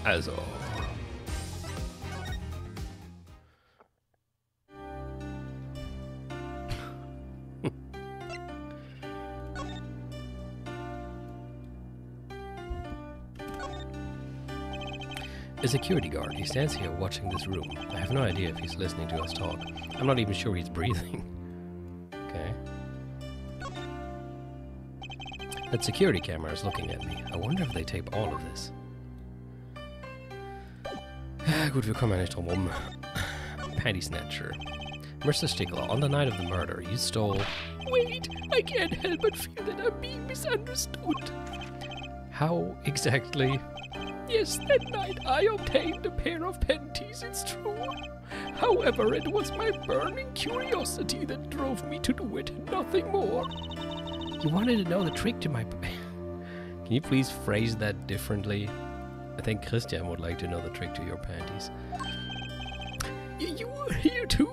Also. A security guard. He stands here watching this room. I have no idea if he's listening to us talk. I'm not even sure he's breathing. Okay. That security camera is looking at me. I wonder if they tape all of this. Gut, wir kommen ja nicht drum rum. Panty Snatcher. Mr. Stickler, on the night of the murder, you stole... Wait, I can't help but feel that I'm being misunderstood. How exactly? Yes, that night I obtained a pair of panties, it's true. However, it was my burning curiosity that drove me to do it, nothing more. You wanted to know the trick to my... Can you please phrase that differently? I think Christian would like to know the trick to your panties. You too?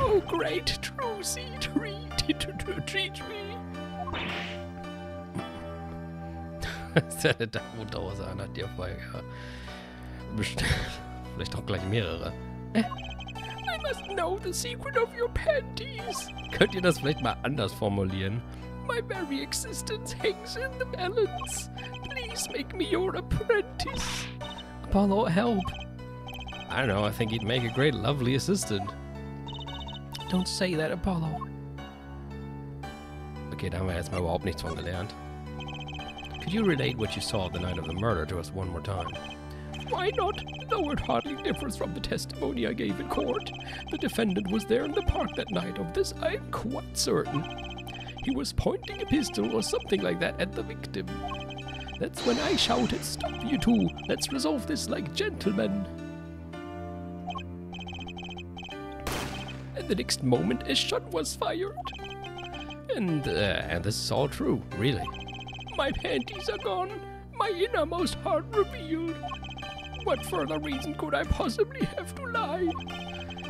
Oh, great, Trucy, treat me. Seine Damodose an hat dir vorher bestellt. Vielleicht auch gleich mehrere. I must know the secret of your panties. Könnt ihr das vielleicht mal anders formulieren? My very existence hangs in the balance. Please make me your apprentice. Apollo, help. I don't know, I think he'd make a great, lovely assistant. Don't say that, Apollo. Okay, da haben wir jetzt mal überhaupt nichts von gelernt. Could you relate what you saw the night of the murder to us one more time? Why not? Though it hardly differs from the testimony I gave in court. The defendant was there in the park that night. Of this I am quite certain. He was pointing a pistol or something like that at the victim. That's when I shouted, "Stop, you two! Let's resolve this like gentlemen!" And the next moment a shot was fired. And this is all true, really. My panties are gone, my innermost heart revealed. What further reason could I possibly have to lie?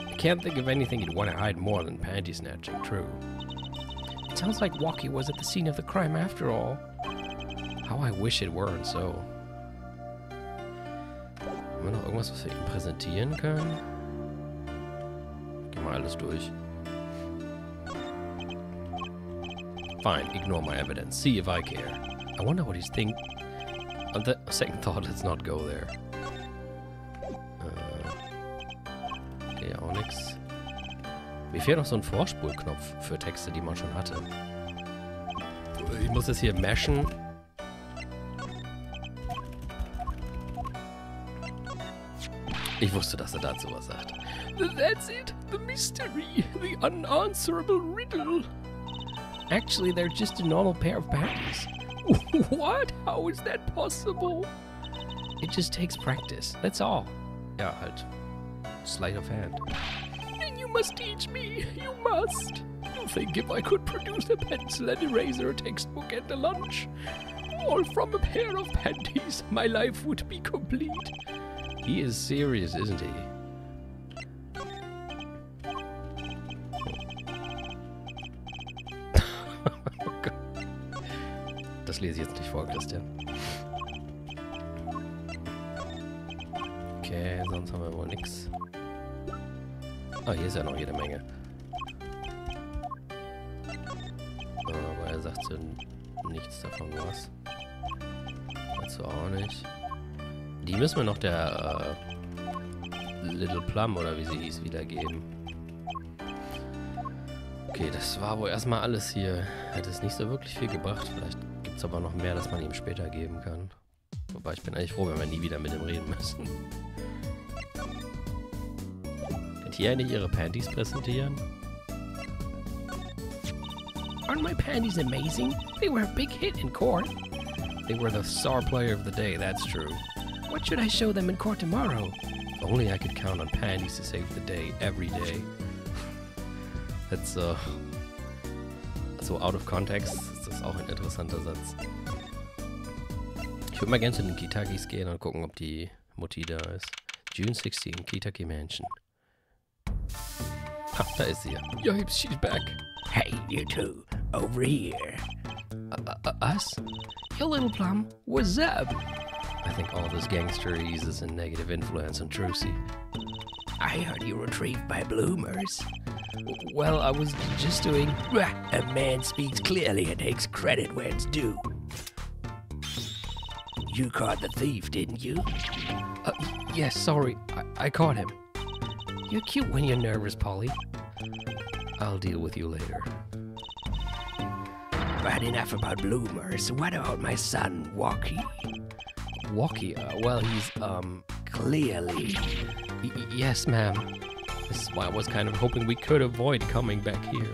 I can't think of anything you'd want to hide more than panty snatching, true. It sounds like Walkie was at the scene of the crime after all. How I wish it weren't so. Haben wir noch irgendwas, was wir ihm präsentieren können? Gehen wir alles durch. Fine, ignore my evidence. See if I care. I wonder what he's thinking. On the second thought, let's not go there. Okay, auch nix. Mir fehlt noch so ein Vorspulknopf für Texte, die man schon hatte. Ich muss das hier mashen. Ich wusste, dass er dazu was sagt. That's it, the mystery, the unanswerable riddle. Actually, they're just a normal pair of panties. What? How is that possible? It just takes practice, that's all. Ja, halt. Sleight of hand. Then you must teach me, you must. You think if I could produce a pencil, an eraser, a textbook, and a lunch, all from a pair of panties, my life would be complete. He is serious, isn't he? Das lese ich jetzt nicht vor, Christian. Okay, sonst haben wir wohl nichts. Ah, hier ist ja noch jede Menge. Aber er sagt so nichts davon was. Dazu auch nicht. Die müssen wir noch der Little Plum oder wie sie hieß wiedergeben. Okay, das war wohl erstmal alles hier. Hätte es nicht so wirklich viel gebracht. Vielleicht gibt es aber noch mehr, das man ihm später geben kann. Wobei ich bin eigentlich froh, wenn wir nie wieder mit ihm reden müssen. Könnt ihr eigentlich ihre Panties präsentieren? Aren't my panties amazing? They were a big hit in court. They were the star player of the day, that's true. What should I show them in court tomorrow? If only I could count on panties to save the day, every day. That's so out of context ist das auch ein interessanter Satz. Ich würde mal gerne zu den Kitakis gehen und gucken, ob die Mutti da ist. June 16, Kitaki Mansion. Ah, da ist sie ja. Yipes, she's back. Hey, you two, over here. Us? Yo, little plum, what's up? I think all this gangsterese is a negative influence on Trucy. I heard you retrieved my bloomers. Well, I was just doing... A man speaks clearly and takes credit where it's due. You caught the thief, didn't you? Yes, sorry. I caught him. You're cute when you're nervous, Polly. I'll deal with you later. But enough about bloomers. What about my son, Walkie? Walkie? Well, he's, Clearly. Yes, ma'am. This is why I was kind of hoping we could avoid coming back here.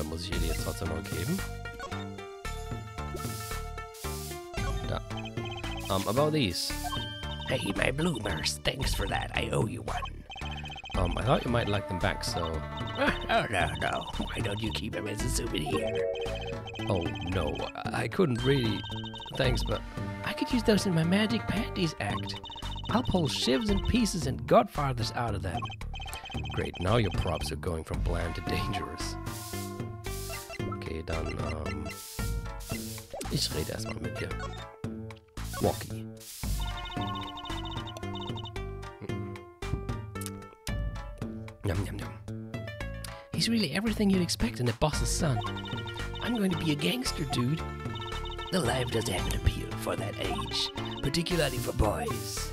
Muss ich ihr die jetzt trotzdem mal geben? Da. About these. Hey, my bloomers. Thanks for that. I owe you one. I thought you might like them back, so... Oh, no. Why don't you keep them as a souvenir? Oh, no. I couldn't really... Thanks, but... I could use those in my magic panties act. I'll pull shivs and pieces and godfathers out of them. Great, now your props are going from bland to dangerous. Okay, dann, ich rede erstmal mit dir. Walkie. Yum, yum, yum. He's really everything you'd expect in a boss's son. I'm going to be a gangster, dude. The life does have an appeal for that age, particularly for boys.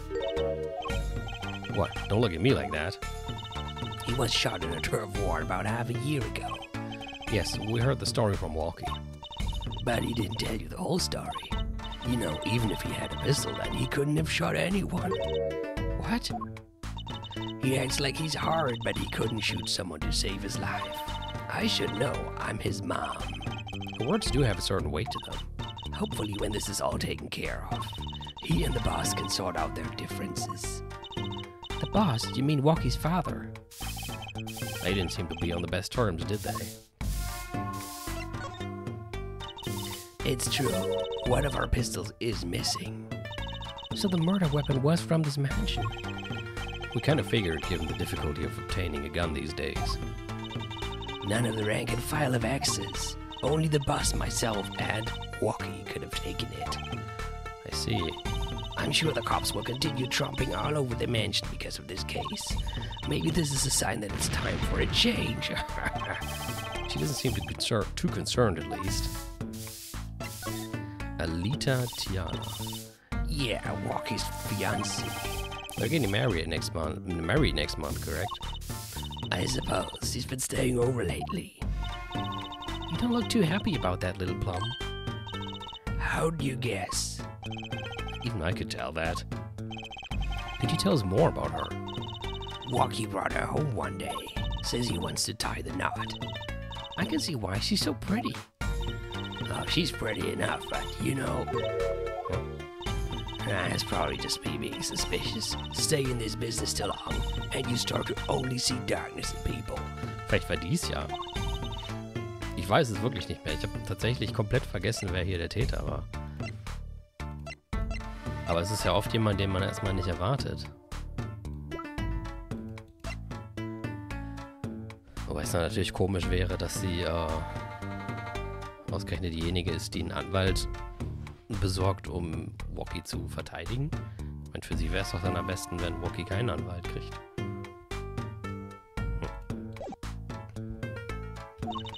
What? Don't look at me like that. He was shot in a turf war about half a year ago. Yes, we heard the story from Walkie. But he didn't tell you the whole story. You know, even if he had a pistol, then he couldn't have shot anyone. What? He acts like he's hard, but he couldn't shoot someone to save his life. I should know. I'm his mom. The words do have a certain weight to them. Hopefully when this is all taken care of, he and the boss can sort out their differences. The boss? You mean Walkie's father? They didn't seem to be on the best terms, did they? It's true. One of our pistols is missing. So the murder weapon was from this mansion. We kind of figured, given the difficulty of obtaining a gun these days. None of the rank and file have access. Only the boss, myself, and Walkie could have taken it. I see. I'm sure the cops will continue tromping all over the mansion because of this case. Maybe this is a sign that it's time for a change. She doesn't seem too concerned, at least. Alita Tiana. Yeah, Walkie's fiancée. They're getting married next month, correct? I suppose. He's been staying over lately. You don't look too happy about that, little plum. How'd you guess? Even I could tell that. Could you tell us more about her? Walkie brought her home one day. Says he wants to tie the knot. I can see why. She's so pretty. Oh, she's pretty enough, but you know... It's probably just me being suspicious. Stay in this business too long, and you start to only see darkness in people. Vielleicht war dies ja. Ich weiß es wirklich nicht mehr. Ich habe tatsächlich komplett vergessen, wer hier der Täter war. Aber es ist ja oft jemand, den man erstmal nicht erwartet. Wobei es dann natürlich komisch wäre, dass sie ausgerechnet diejenige ist, die einen Anwalt besorgt, um Walkie zu verteidigen. Ich meine, für sie wäre es doch dann am besten, wenn Walkie keinen Anwalt kriegt.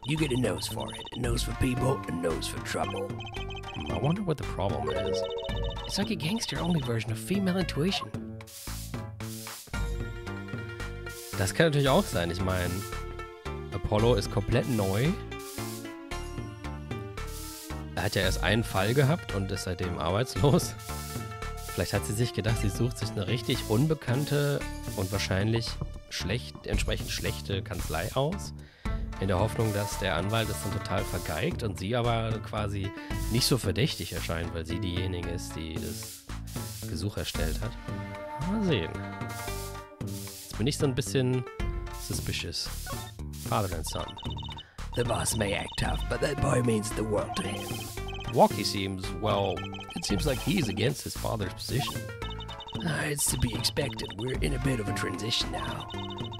You get a nose for it. A nose for people, a nose for trouble. I wonder what the problem is. It's like a gangster-only version of female intuition. Das kann natürlich auch sein. Ich meine, Apollo ist komplett neu. Er hat ja erst einen Fall gehabt und ist seitdem arbeitslos. Vielleicht hat sie sich gedacht, sie sucht sich eine richtig unbekannte und wahrscheinlich entsprechend schlechte Kanzlei aus. In der Hoffnung, dass der Anwalt es dann total vergeigt und sie aber quasi nicht so verdächtig erscheint, weil sie diejenige ist, die das Gesuch erstellt hat. Mal sehen. Jetzt bin ich so ein bisschen suspicious. Father and son. The boss may act tough, but that boy means the world to him. Walkie seems, well, it seems like he's against his father's position. It's to be expected. We're in a bit of a transition now.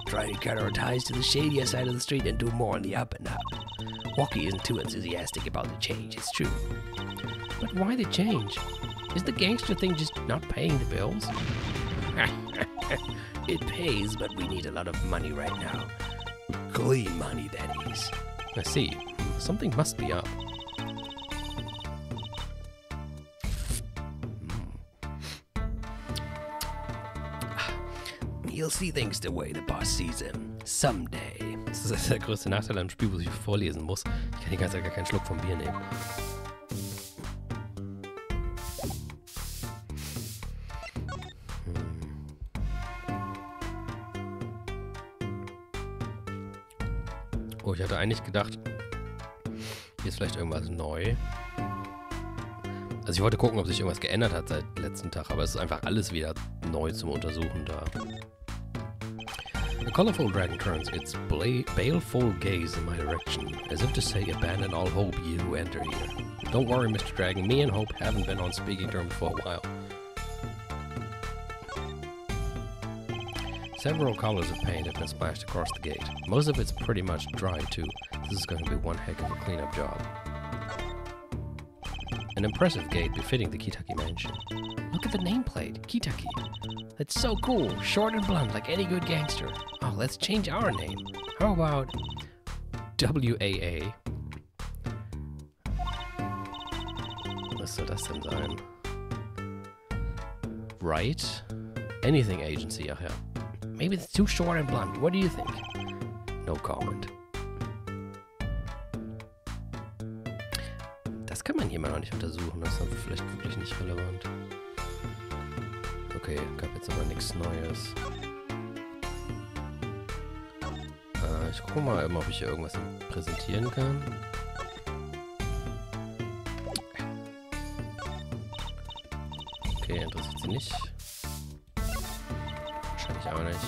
Trying to cut our ties to the shadier side of the street and do more on the up and up. Walkie isn't too enthusiastic about the change, it's true. But why the change? Is the gangster thing just not paying the bills? It pays, but we need a lot of money right now. Clean money, that is. I see. Something must be up. You'll see things the way the boss sees them. Someday. Das ist der größte Nachteil am Spiel, wo ich vorlesen muss. Ich kann die ganze Zeit gar keinen Schluck vom Bier nehmen. Oh, ich hatte eigentlich gedacht, hier ist vielleicht irgendwas neu. Also ich wollte gucken, ob sich irgendwas geändert hat seit letzten Tag, aber es ist einfach alles wieder neu zum Untersuchen da. The colorful dragon turns its baleful gaze in my direction, as if to say, abandon all hope, you who enter here. Don't worry, Mr. Dragon, me and Hope haven't been on speaking terms for a while. Several colors of paint have been splashed across the gate. Most of it's pretty much dry, too. This is going to be one heck of a cleanup job. An impressive gate befitting the Kitaki mansion. Look at the nameplate, Kitaki. That's so cool, short and blunt like any good gangster. Oh, let's change our name. How about WAA? Was soll das denn sein? Right? Anything agency, ach ja. Maybe it's too short and blunt. What do you think? No comment. Das kann man hier mal noch nicht untersuchen. Das ist aber vielleicht wirklich nicht relevant. Okay, gab jetzt aber nichts Neues. Ich gucke mal eben, ob ich hier irgendwas präsentieren kann. Okay, interessiert sie nicht. Wahrscheinlich auch nicht.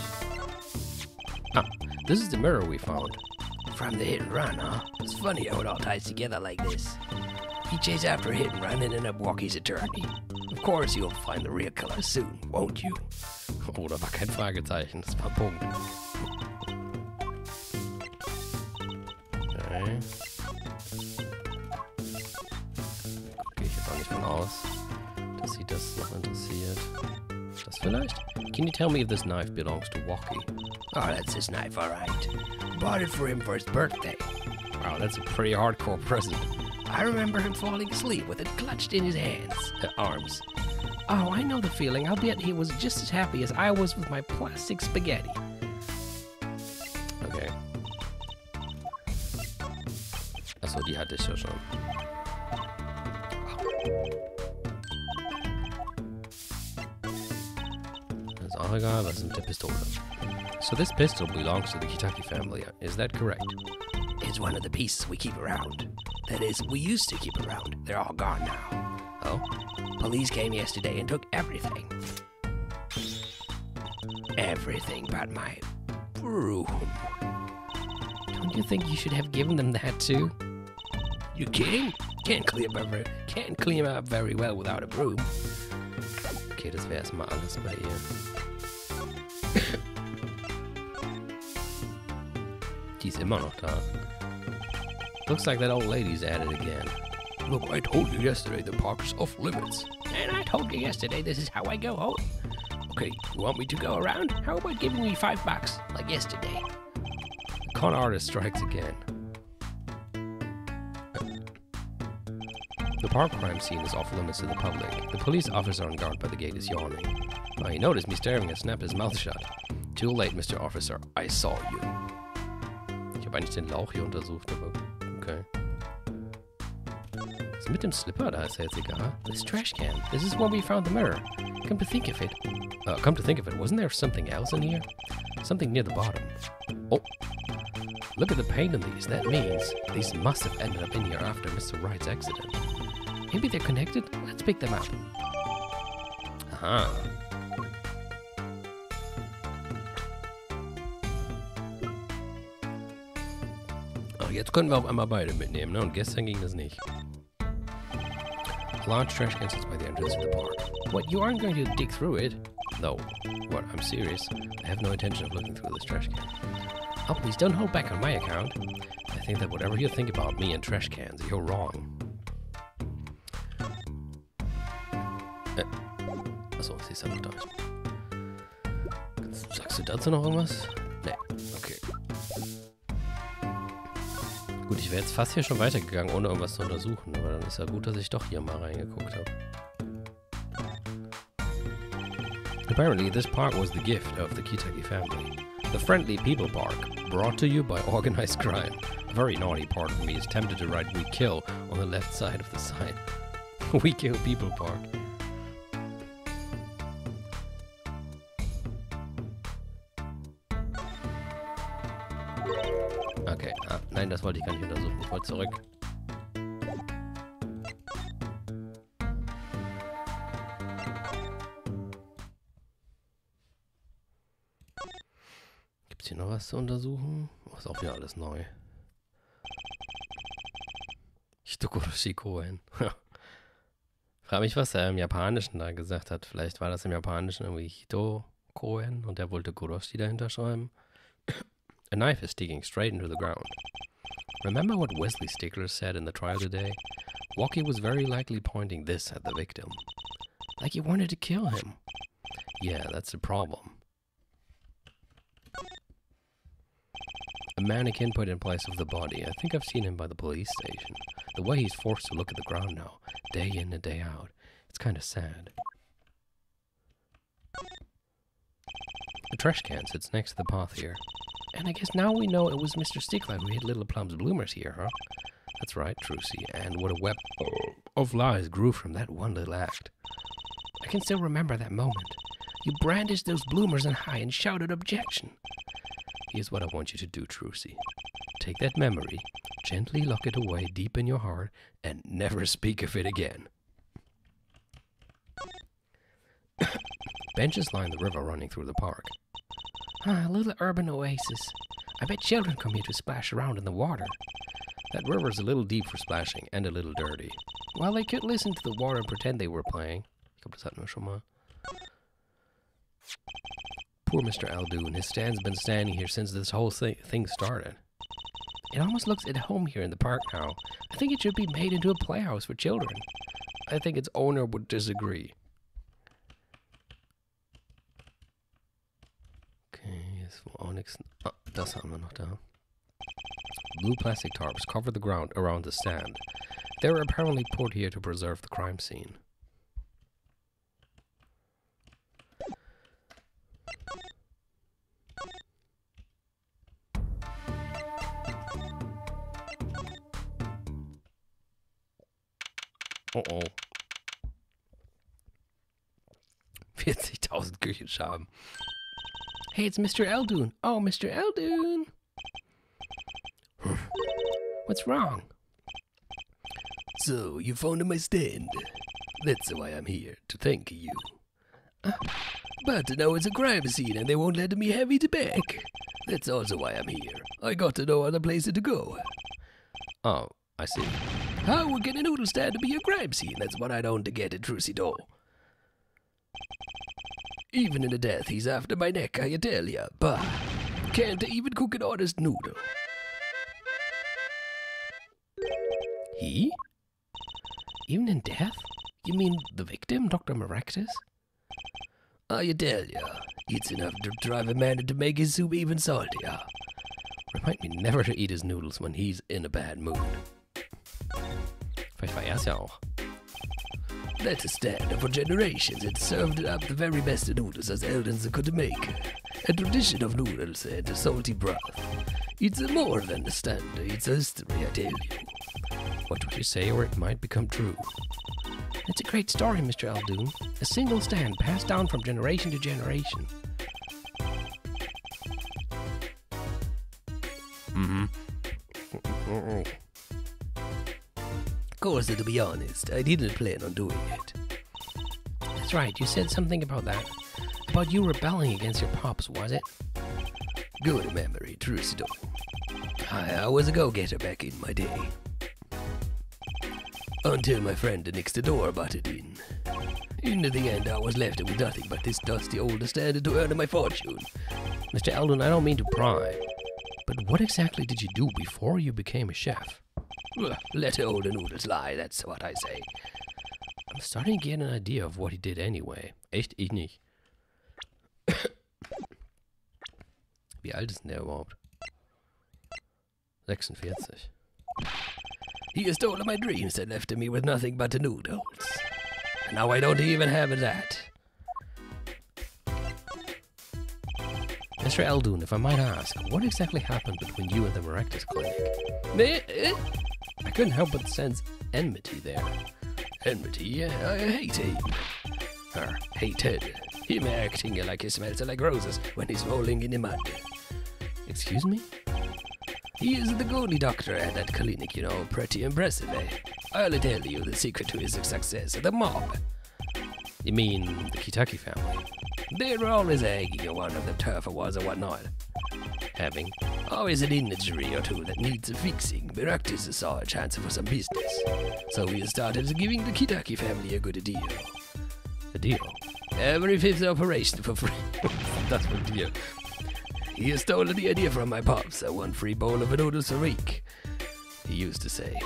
Ah, this is the mirror we found. From the hit and run, huh? It's funny how it all ties together like this. He chased after a hit and run and ended up Walkie's attorney. Of course you'll find the real killer soon, won't you? Oh, da war kein Fragezeichen, das war ein Punkt. Okay. Gehe ich jetzt auch nicht von aus, dass sie das noch interessiert. Das vielleicht? Can you tell me if this knife belongs to Walkie? Oh, that's his knife, all right. Bought it for him for his birthday. Wow, that's a pretty hardcore present. I remember him falling asleep with it clutched in his arms. Oh, I know the feeling. I'll bet he was just as happy as I was with my plastic spaghetti. Okay. Achso, die hatte ich ja schon. Ist auch egal, was ist mit der Pistole? So this pistol belongs to the Kitaki family, is that correct? It's one of the pieces we keep around. That is, we used to keep around. They're all gone now. Oh? Police came yesterday and took everything. Everything but my broom. Don't you think you should have given them that too? You kidding? Can't clean up very well without a broom. Okay, das wäre erstmal alles bei ihr. Die ist immer noch da. Looks like that old lady's at it again. Look, I told you yesterday the park's off limits. And I told you yesterday this is how I go home. Okay, you want me to go around? How about giving me $5, like yesterday? The con artist strikes again. The park crime scene is off limits to the public. The police officer on guard by the gate is yawning. Oh, he noticed me staring and snapped his mouth shut. Too late, Mr. Officer. I saw you. Ich habe eigentlich den Lauch hier untersucht, aber okay. Was ist mit dem Slipper? Da ist ja jetzt egal. This trash can. This is where we found the mirror. Come to think of it, wasn't there something else in here? Something near the bottom. Oh. Look at the paint on these. That means these must have ended up in here after Mr. Wright's accident. Maybe they're connected? Let's pick them up. Aha. Ach, jetzt können wir auf einmal beide mitnehmen, ne? Und gestern ging das nicht. A large trash can sits by the entrance of the park. What, you aren't going to dig through it? No. What, I'm serious. I have no intention of looking through this trash can. Oh, please don't hold back on my account. I think that whatever you think about me and trash cans, you're wrong. Achso, sie ist ja noch da. Sagst du dazu noch irgendwas? Nee, okay. Gut, ich wäre jetzt fast hier schon weitergegangen, ohne irgendwas zu untersuchen. Aber dann ist ja gut, dass ich doch hier mal reingeguckt habe. Apparently, this park was the gift of the Kitagi family. The Friendly People Park, brought to you by organized crime. A very naughty part of me is tempted to write "We Kill" on the left side of the sign. We Kill People Park. Okay, nein, das wollte ich gar nicht untersuchen. Ich wollte zurück. Gibt's hier noch was zu untersuchen? Oh, ist auch wieder alles neu. Hitokoroshi Koen. Frag mich, was er im Japanischen da gesagt hat. Vielleicht war das im Japanischen irgendwie Hito Koen und er wollte Koroshi dahinter schreiben. A knife is sticking straight into the ground. Remember what Wesley Stickler said in the trial today? Walkie was very likely pointing this at the victim. Like he wanted to kill him. Yeah, that's the problem. A mannequin put in place of the body. I think I've seen him by the police station. The way he's forced to look at the ground now, day in and day out. It's kind of sad. The trash can sits next to the path here. And I guess now we know it was Mr. Stickler who hid Little Plum's bloomers here, huh? That's right, Trucy. And what a web of lies grew from that one little act. I can still remember that moment. You brandished those bloomers on high and shouted objection. Here's what I want you to do, Trucy. Take that memory, gently lock it away deep in your heart, and never speak of it again. Benches line the river running through the park. Ah, a little urban oasis. I bet children come here to splash around in the water. That river's a little deep for splashing and a little dirty. Well, they could listen to the water and pretend they were playing. Poor Mr. Eldoon. His stand's been standing here since this whole thing started. It almost looks at home here in the park now. I think it should be made into a playhouse for children. I think its owner would disagree. Okay, jetzt war auch nichts. Ah, das haben wir noch da. Blue plastic tarps cover the ground around the stand. They were apparently put here to preserve the crime scene. Oh. 40.000 Küchenschaben. Hey, it's Mr. Eldoon. Oh, Mr. Eldoon. What's wrong? So, you found my stand. That's why I'm here, to thank you. But now it's a crime scene and they won't let me have it back. That's also why I'm here. I got to no other place to go. Oh, I see. How can a noodle stand to be a crime scene? That's what I don't get at Trucy. Even in the death, he's after my neck, I tell ya. Bah, can't even cook an honest noodle. He? Even in death? You mean the victim, Dr. Maractus? I tell ya, it's enough to drive a man to make his soup even saltier. Remind me never to eat his noodles when he's in a bad mood. Vielleicht war er's ja auch. That's a stand for generations. It served up the very best noodles as Eldoons could make. A tradition of noodles and a salty broth. It's more than a stand, it's a history, I tell you. What would you say, or it might become true? It's a great story, Mr. Eldoon. A single stand passed down from generation to generation. Of course, to be honest, I didn't plan on doing it. That's right, you said something about that. About you rebelling against your pops, was it? Good memory, true story. I was a go-getter back in my day. Until my friend next door butted in. In the end, I was left with nothing but this dusty old stand to earn my fortune. Mr. Eldoon, I don't mean to pry, but what exactly did you do before you became a chef? Let old noodles lie, that's what I say. I'm starting to get an idea of what he did anyway. Echt? Ich nicht. Wie alt ist denn der überhaupt? 46. He stole my dreams and left me with nothing but the noodles. And now I don't even have that. Mr. Eldoon, if I might ask, what exactly happened between you and the Maractus Clinic? I couldn't help but sense enmity there. Enmity? Yeah, I hate him. Or hated. Him acting like he smells like roses when he's rolling in the mud. Excuse me? He is the only doctor at that clinic, you know, pretty impressive, eh? I'll tell you the secret to his success, the mob. You mean the Kitaki family? They're always egging one of the tougher ones or whatnot. Having? Always an injury or two that needs fixing. Maractus saw a chance for some business. So he started giving the Kitaki family a good deal. A deal? Every fifth operation for free. That's a deal. He stole the idea from my pops, one free bowl of noodles a week. He used to say.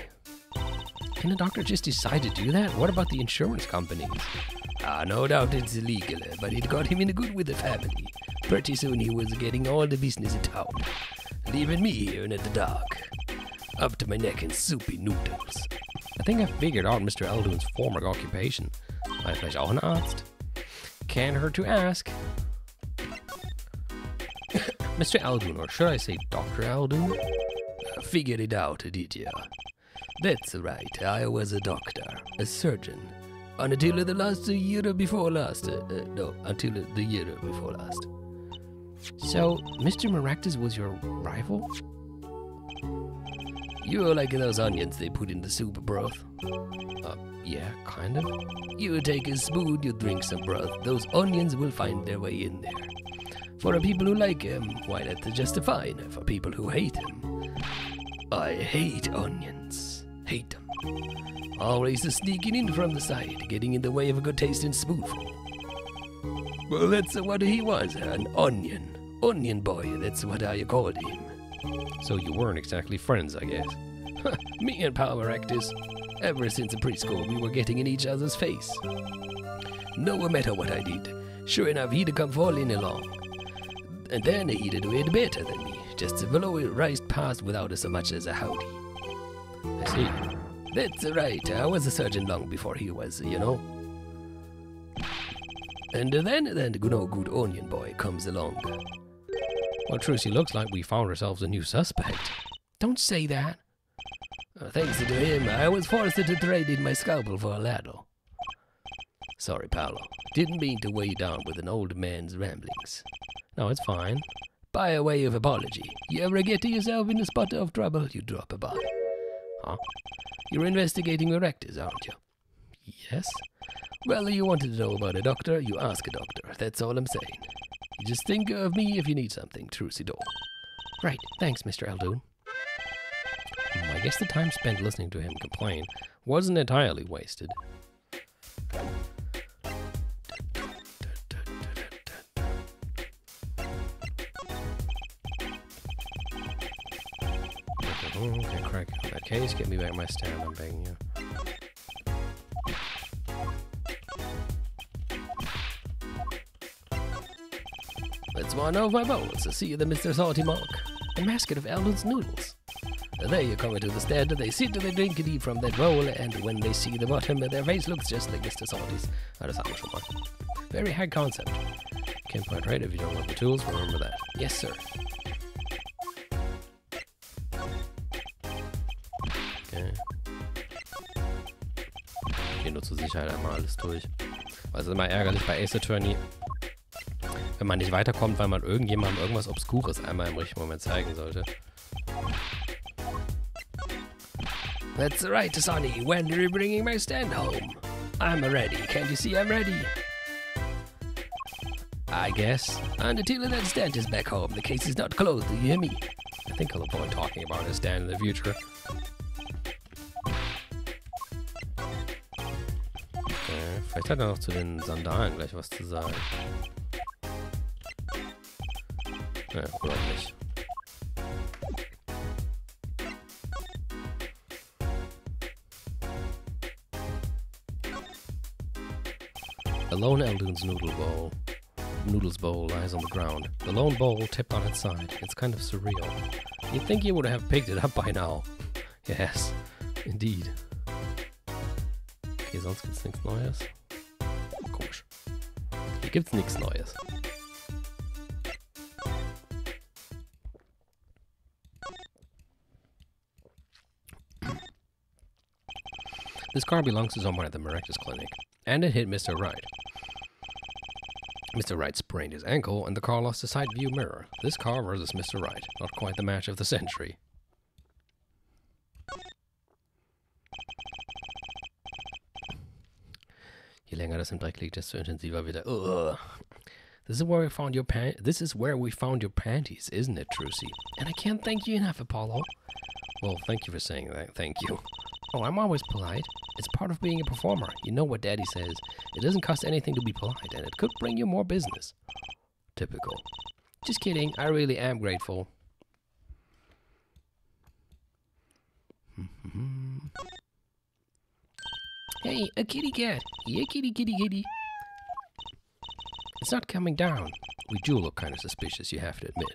Can a doctor just decide to do that? What about the insurance companies? No doubt it's illegal, but it got him in good with the family. Pretty soon he was getting all the business in town, leaving me here in the dark, up to my neck in soupy noodles. I think I figured out Mr. Eldoon's former occupation. War vielleicht auch ein Arzt? Can't hurt to ask. Mr. Eldoon, or should I say Dr. Eldoon? Figured it out, did ya? That's right, I was a doctor, a surgeon. Until the last year before last. Until the year before last. So, Mr. Maractus was your rival? You're like those onions they put in the soup broth. Yeah, kind of. You take a spoon, you drink some broth. Those onions will find their way in there. For people who like him, why that's just fine. For people who hate him, I hate onions. Hate them. Always sneaking in from the side, getting in the way of a good tasting spoonful. Well, that's what he was, an onion. Onion boy, that's what I called him. So you weren't exactly friends, I guess. Me and Power Actors, ever since preschool, we were getting in each other's face. No matter what I did, sure enough, he'd come falling along. And then he'd do it better than me, just below it raced past without so much as a howdy. I see. That's right, I was a surgeon long before he was, you know. And then good onion boy comes along. Well, Trucy, looks like we found ourselves a new suspect. Don't say that. Thanks to him, I was forced to trade in my scalpel for a ladle. Sorry, Paolo. Didn't mean to weigh you down with an old man's ramblings. No, it's fine. By a way of apology, you ever get yourself in a spot of trouble, you drop a by. Huh? You're investigating Maractus, aren't you? Yes. Well, you wanted to know about a doctor, you ask a doctor. That's all I'm saying. You just think of me if you need something, Trucy Doll. Right, thanks, Mr. Eldoon. I guess the time spent listening to him complain wasn't entirely wasted. Okay, crack on that case. Get me back my stand, I'm begging you. That's one of my bowls. See the Mr. Salty Monk, the mascot of Eldoons Noodles. They come into the stand, they sit, they drink and eat from that bowl, and when they see the bottom, their face looks just like Mr. Salty's. Das haben wir schon mal. Very high concept. Can't quite right if you don't have the tools, remember that. Yes, sir. Okay. Okay, nur zur Sicherheit einmal alles durch. Also immer ärgerlich bei Ace Attorney, wenn man nicht weiterkommt, weil man irgendjemandem irgendwas Obskures einmal im richtigen Moment zeigen sollte. That's right, Sonny. When are you bringing my stand home? I'm ready. Can't you see I'm ready? I guess. Until that stand is back home, the case is not closed. Do you hear me? I think he'll avoid talking about his stand in the future. Okay, vielleicht hat er noch zu den Sandalen gleich was zu sagen. Ja, oder auch nicht. A lone Eldoons noodles bowl lies on the ground. The lone bowl tipped on its side. It's kind of surreal. You'd think you would have picked it up by now. Yes, indeed. Okay, sonst gibt's nichts Neues. Komisch. Hier gibt's nichts Neues. This car belongs to someone at the Miraculous Clinic, and it hit Mr. Wright. Mr. Wright sprained his ankle, and the car lost the side view mirror. This car versus Mr. Wright. Not quite the match of the century. Je länger das im Dreck liegt, desto intensiver wird er. Ugh. This is where we found your panties, isn't it, Trucy? And I can't thank you enough, Apollo. Well, thank you for saying that. Thank you. Oh, I'm always polite. It's part of being a performer. You know what Daddy says. It doesn't cost anything to be polite, and it could bring you more business. Typical. Just kidding. I really am grateful. Hey, a kitty cat. Yeah, kitty, kitty, kitty. It's not coming down. We do look kind of suspicious, you have to admit.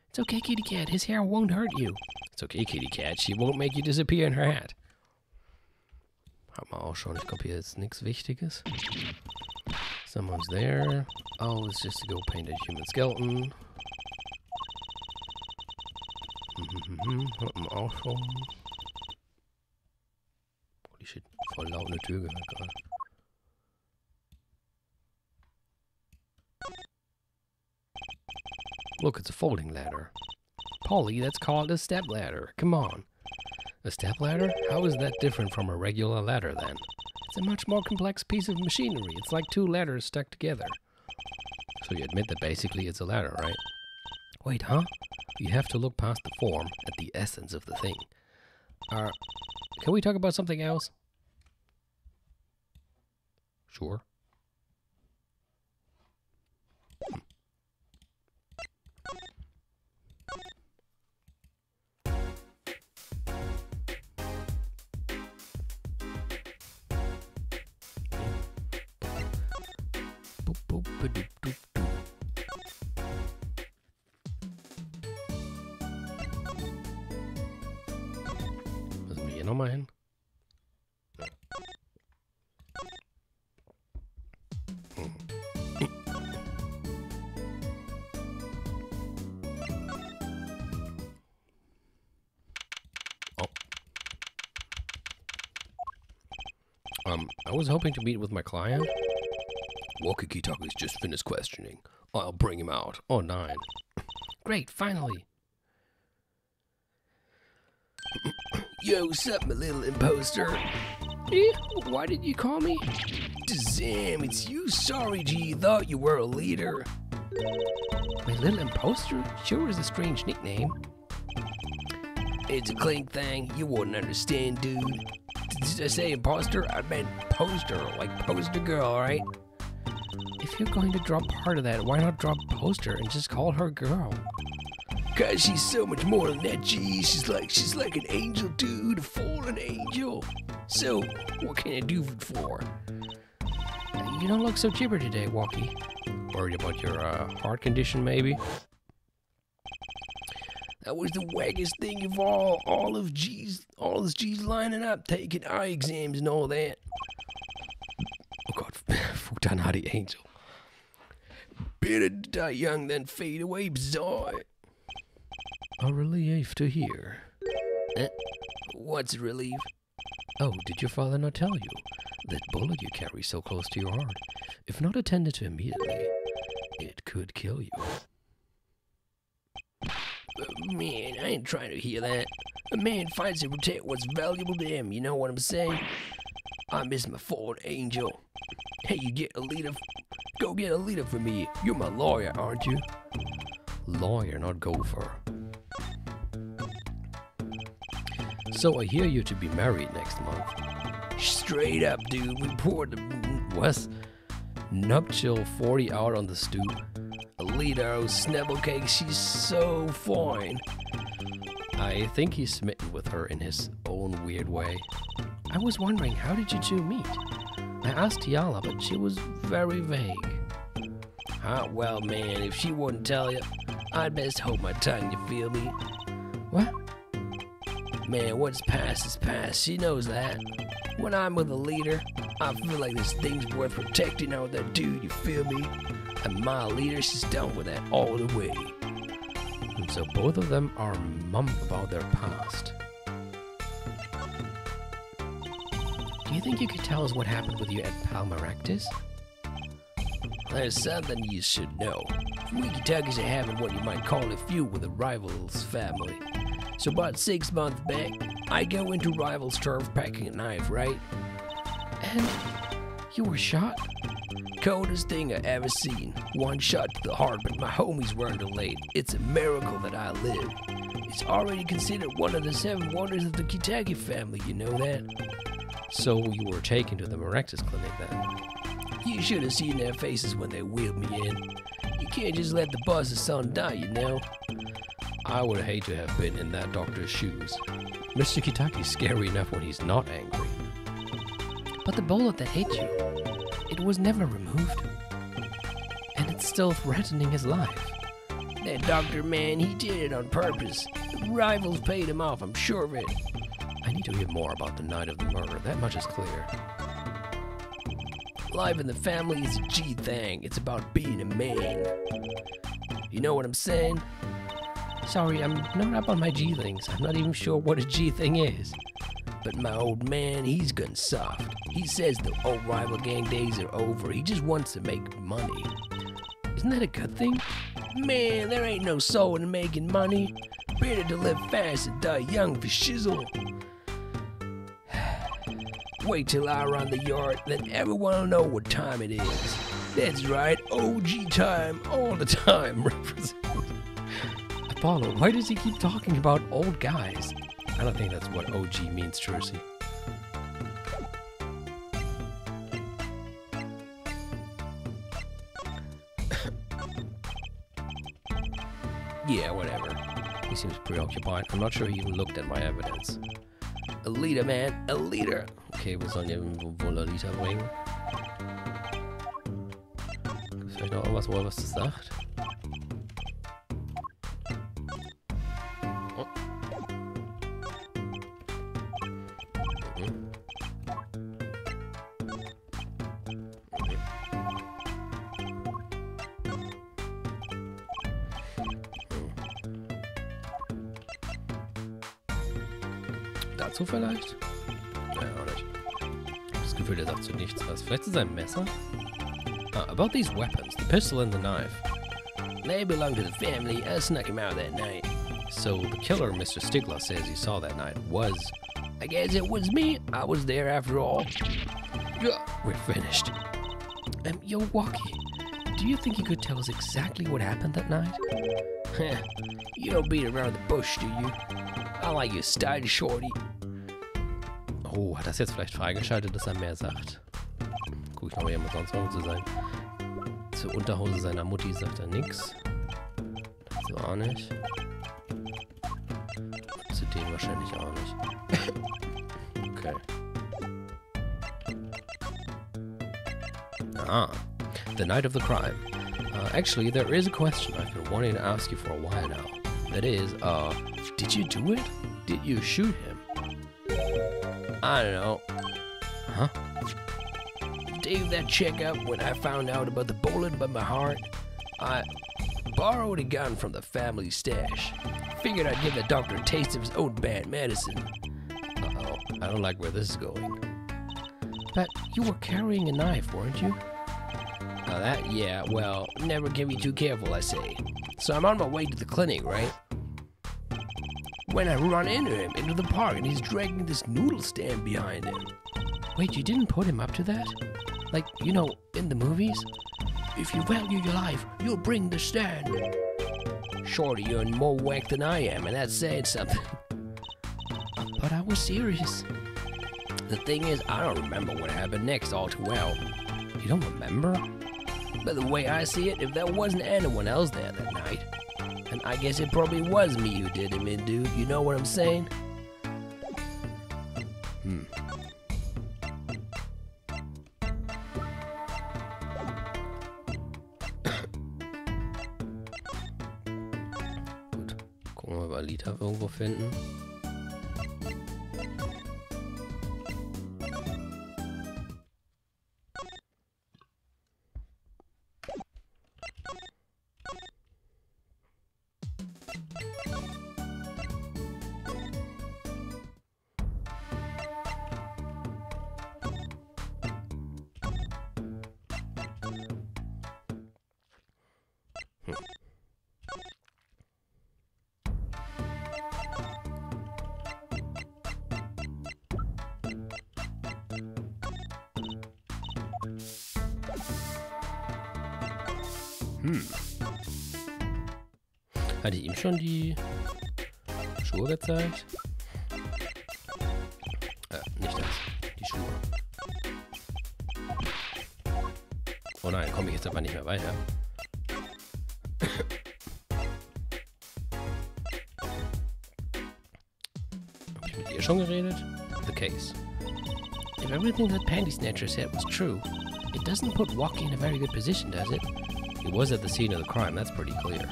It's okay, kitty cat. His hair won't hurt you. It's okay, kitty cat. She won't make you disappear in her hat. Hat man auch schon. Ich glaube, hier ist nichts Wichtiges. Someone's there. Oh, it's just to go paint a human skeleton. Hat man auch schon. Holy shit. Voll laut eine Tür gehört gerade. Look, it's a folding ladder. Polly, that's called a step ladder. Come on. A step ladder? How is that different from a regular ladder, then? It's a much more complex piece of machinery. It's like two ladders stuck together. So you admit that basically it's a ladder, right? Wait, huh? You have to look past the form at the essence of the thing. Can we talk about something else? Sure. Müssen wir hier nochmal hin? I was hoping to meet with my client. Walkie-talkie's just finished questioning. I'll bring him out. Oh, 9. Great, finally. Yo, sup, my little imposter? Eh? Why did you call me? Damn, it's you. Sorry, G. Thought you were a leader. My little imposter? Sure is a strange nickname. It's a clink thing. You wouldn't understand, dude. Did I say imposter? I meant poster, like poster girl, right? If you're going to drop part of that, why not drop poster and just call her girl? Cause she's so much more than that, G. She's like an angel, dude, a fallen angel. So, what can I do it for? You don't look so chipper today, Walkie. Worried about your heart condition, maybe? That was the wackest thing of all. All this G's lining up, taking eye exams and all that. Oh God, Futanari angel. Better to die young than fade away bizarre. A relief to hear. What's a relief? Oh, did your father not tell you? That bullet you carry so close to your heart, if not attended to immediately, it could kill you. Man, I ain't trying to hear that. A man fights to protect what's valuable to him, you know what I'm saying? I miss my fallen angel. Hey, you get a leader? Go get a leader for me. You're my lawyer, aren't you? Lawyer, not gopher. So I hear you're to be married next month. Straight up, dude. We poured the Wes, nuptial 40 out on the stoop. A leader of snubble cake. She's so fine. I think he's smitten with her in his own weird way. I was wondering, how did you two meet? I asked Tiala, but she was very vague. Well, man, if she wouldn't tell you, I'd best hold my tongue, you feel me? What? Man, what's past is past, she knows that. When I'm with a leader, I feel like this thing's worth protecting out that dude, you feel me? And my leader, she's done with that all the way. And so both of them are mum about their past. Do you think you could tell us what happened with you at Palmaractus? There's something you should know. We Kentuckies are having what you might call a feud with the Rivals family. So about 6 months back, I go into Rivals' turf packing a knife, right? And you were shot? Coldest thing I ever seen. One shot to the heart, but my homies weren't delayed. It's a miracle that I lived. It's already considered one of the 7 wonders of the Kentucky family, you know that? So you were taken to the Maractus clinic then? You should have seen their faces when they wheeled me in. You can't just let the boss's son die, you know? I would hate to have been in that doctor's shoes. Mr. Kitaki's scary enough when he's not angry. But the bullet that hit you, it was never removed. And it's still threatening his life. That doctor, man, he did it on purpose. The Rivals paid him off, I'm sure of it. I need to hear more about the night of the murder. That much is clear. Life in the family is a G thing. It's about being a man. You know what I'm saying? Sorry, I'm not up on my G things. I'm not even sure what a G thing is. But my old man, he's gone soft. He says the old rival gang days are over. He just wants to make money. Isn't that a good thing? Man, there ain't no soul in making money. Better to live fast and die young for shizzle. Wait till I run the yard, then everyone will know what time it is. That's right, OG time, all the time. Apollo, why does he keep talking about old guys? I don't think that's what OG means, Jersey. Yeah, whatever. He seems preoccupied. I'm not sure he even looked at my evidence. A leader, man, a leader. Okay, wir sollen ja wohl ein Liter bringen. Gibt es vielleicht noch irgendwas, wo er was zu sagt? Oh. Dazu vielleicht? Ja, auch nicht. Ich habe das Gefühl, der sagt zu nichts was. Vielleicht ist es ein Messer? About these weapons, the pistol and the knife. They belong to the family. I snuck him out that night. So the killer Mr. Stigler says he saw that night was... I guess it was me. I was there after all. We're finished. Yo, Walkie, do you think you could tell us exactly what happened that night? You don't beat around the bush, do you? I like your style, shorty. Oh, hat das jetzt vielleicht freigeschaltet, dass er mehr sagt? Guck ich mal, jemand sonst noch zu sein. Zur Unterhose seiner Mutti sagt er nix. Dazu auch nicht. Zu dem wahrscheinlich auch nicht. Okay. The night of the crime. Actually, there is a question I've been wanting to ask you for a while now. That is, did you do it? Did you shoot him? I don't know. Huh? Gave that check up when I found out about the bullet by my heart. I borrowed a gun from the family stash. Figured I'd give the doctor a taste of his own bad medicine. Uh-oh, I don't like where this is going. But you were carrying a knife, weren't you? Yeah, well, never can be too careful, I say. So I'm on my way to the clinic, right? When I run into him, into the park, and he's dragging this noodle stand behind him. Wait, you didn't put him up to that? Like, you know, in the movies? If you value your life, you'll bring the stand. Shorty, you're more whack than I am, and that's saying something. But I was serious. The thing is, I don't remember what happened next all too well. You don't remember? But the way I see it, if there wasn't anyone else there that night, and I guess it probably was me who did him in, dude. You know what I'm saying? Gucken wir mal Liter irgendwo finden. Hatte ich ihm schon die Schuhe gezeigt? Nicht das. Die Schuhe. Oh nein, komme ich jetzt aber nicht mehr weiter. Habe ich mit ihr schon geredet? The case. If everything that Panty Snatcher said was true, it doesn't put Walkie in a very good position, does it? He was at the scene of the crime, that's pretty clear.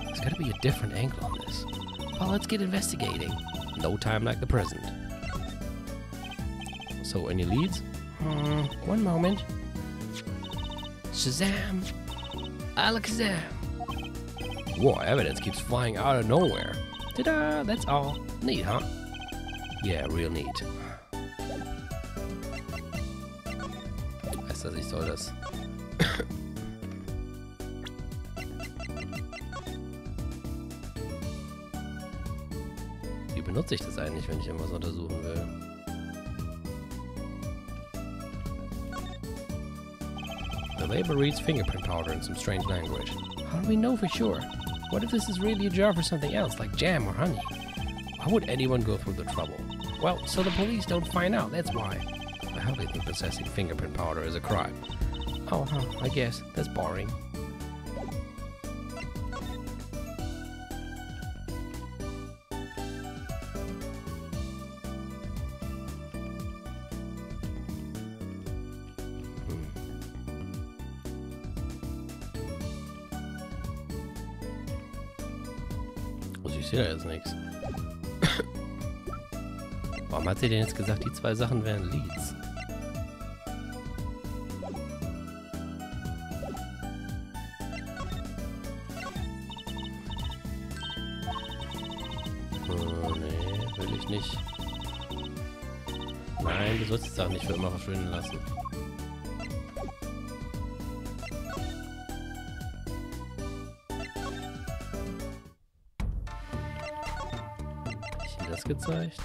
There's gotta be a different angle on this. Well, let's get investigating. No time like the present. So, any leads? One moment. Shazam! Alakazam! Whoa, evidence keeps flying out of nowhere. Ta-da! That's all. Neat, huh? Yeah, real neat. Weißt du, ich soll das... Wie benutze ich das eigentlich, wenn ich irgendwas untersuchen will? The label reads fingerprint powder in some strange language. How do we know for sure? What if this is really a jar for something else, like jam or honey? Why would anyone go through the trouble? Well, so the police don't find out, that's why. I hope they think possessing fingerprint powder is a crime. Oh, huh, I guess. That's boring. Ich sehe da jetzt nichts. Warum hat sie denn jetzt gesagt, die zwei Sachen wären Leads? Oh, nee, will ich nicht. Nein, du sollst die Sachen nicht für immer verschwinden lassen. Das gezeigt.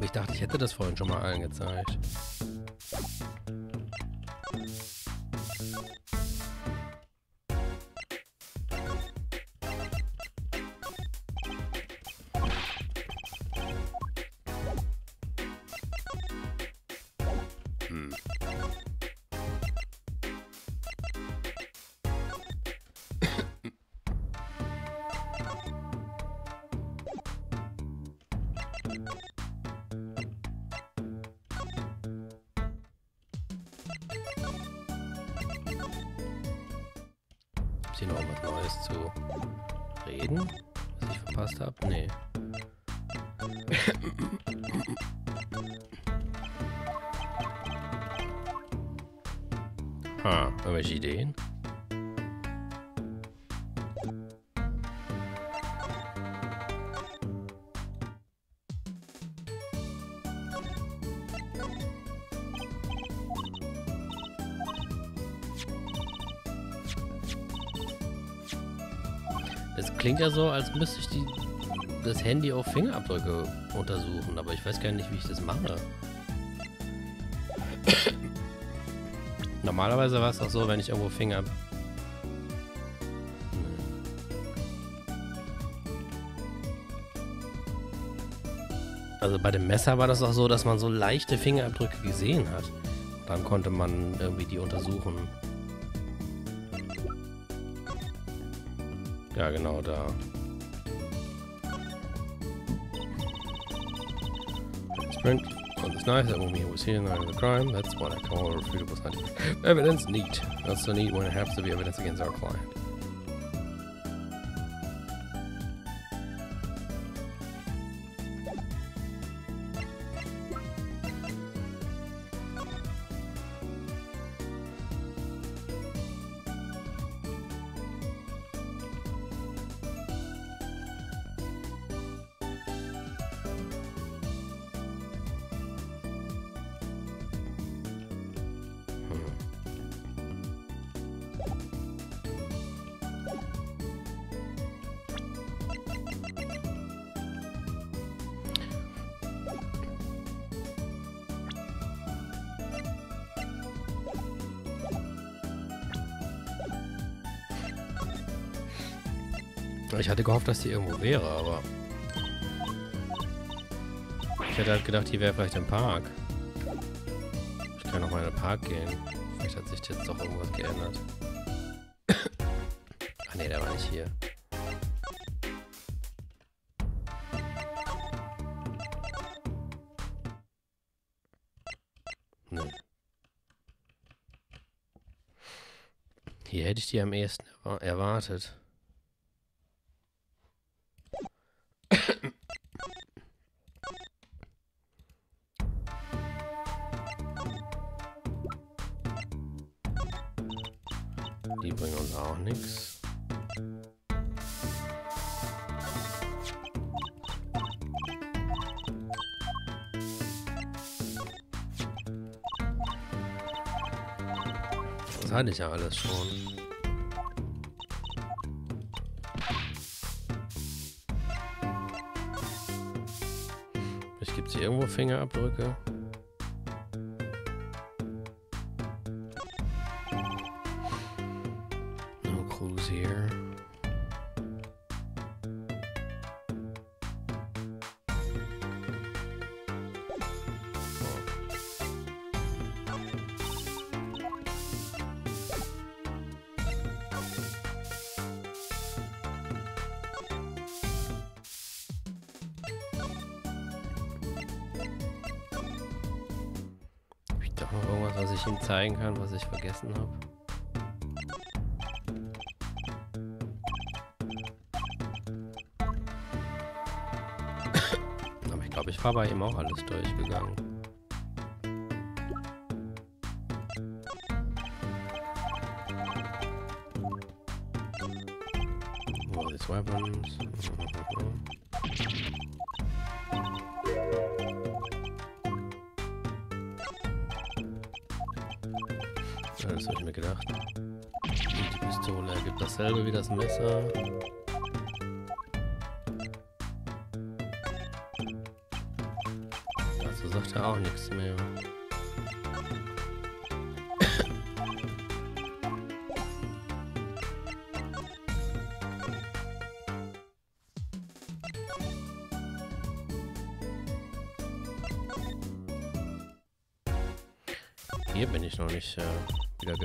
Ich dachte, ich hätte das vorhin schon mal allen gezeigt. Ist hier noch was Neues zu reden, was ich verpasst habe? Nee. Irgendwelche Ideen? Es klingt ja so, als müsste ich das Handy auf Fingerabdrücke untersuchen, aber ich weiß gar nicht, wie ich das mache. Normalerweise war es auch so, wenn ich irgendwo Finger... Also bei dem Messer war das auch so, dass man so leichte Fingerabdrücke gesehen hat. Dann konnte man irgendwie die untersuchen. Ja, genau da. Sprint. On this night, that when he was here the night of the crime, that's what I call irrefutable scientific evidence. Neat. Not so neat when it happens to be evidence against our client. Ich hatte gehofft, dass die irgendwo wäre, aber ich hätte halt gedacht, die wäre vielleicht im Park. Ich kann noch mal in den Park gehen. Vielleicht hat sich jetzt doch irgendwas geändert. Ah ne, der war nicht hier. Ne. Hier hätte ich die am ehesten erwartet. Die bringen uns auch nichts. Das hatte ich ja alles schon. Vielleicht gibt es hier irgendwo Fingerabdrücke. No clues here. Doch noch irgendwas, was ich ihm zeigen kann, was ich vergessen habe. Aber ich glaube, ich war bei ihm auch alles durchgegangen. All these weapons. Ja, das habe ich mir gedacht. Die Pistole ergibt dasselbe wie das Messer. Dazu sagt er auch nichts mehr. Hier bin ich noch nicht wieder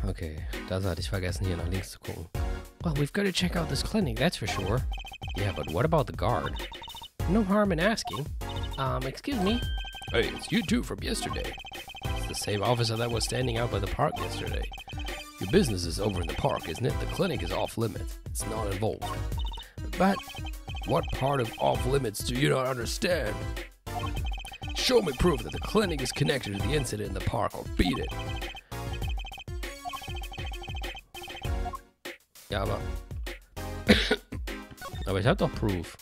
Okay, das hatte ich vergessen, hier nach links zu gucken. Well, we've got to check out this clinic, that's for sure. Yeah, but what about the guard? No harm in asking. Excuse me? Hey, it's you two from yesterday. It's the same officer that was standing out by the park yesterday. Your business is over in the park, isn't it? The clinic is off limits. It's not involved. But what part of off limits do you not understand? Show me proof that the clinic is connected to the incident in the park or beat it. Ja, aber... aber ich hab doch Proof.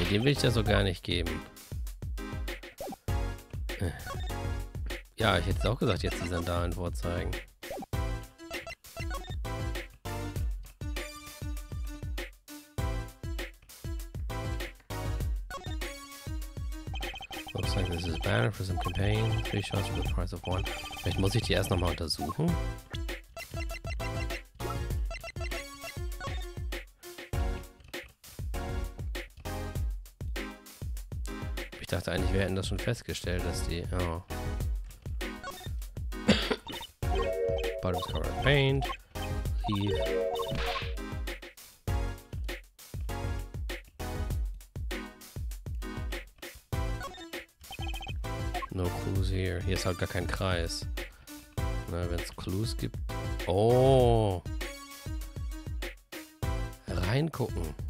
Den will ich ja so gar nicht geben. Ja, ich hätte es auch gesagt, jetzt die Sandalen vorzeigen. Looks like this is a banner for some campaign. 3 shots for the price of 1. Vielleicht muss ich die erst nochmal untersuchen. dachte eigentlich, wir hätten das schon festgestellt, dass die... Oh. Bottom's covered in paint. Leave. No clues here. Hier ist halt gar kein Kreis. Na, wenn es Clues gibt... Oh! Reingucken.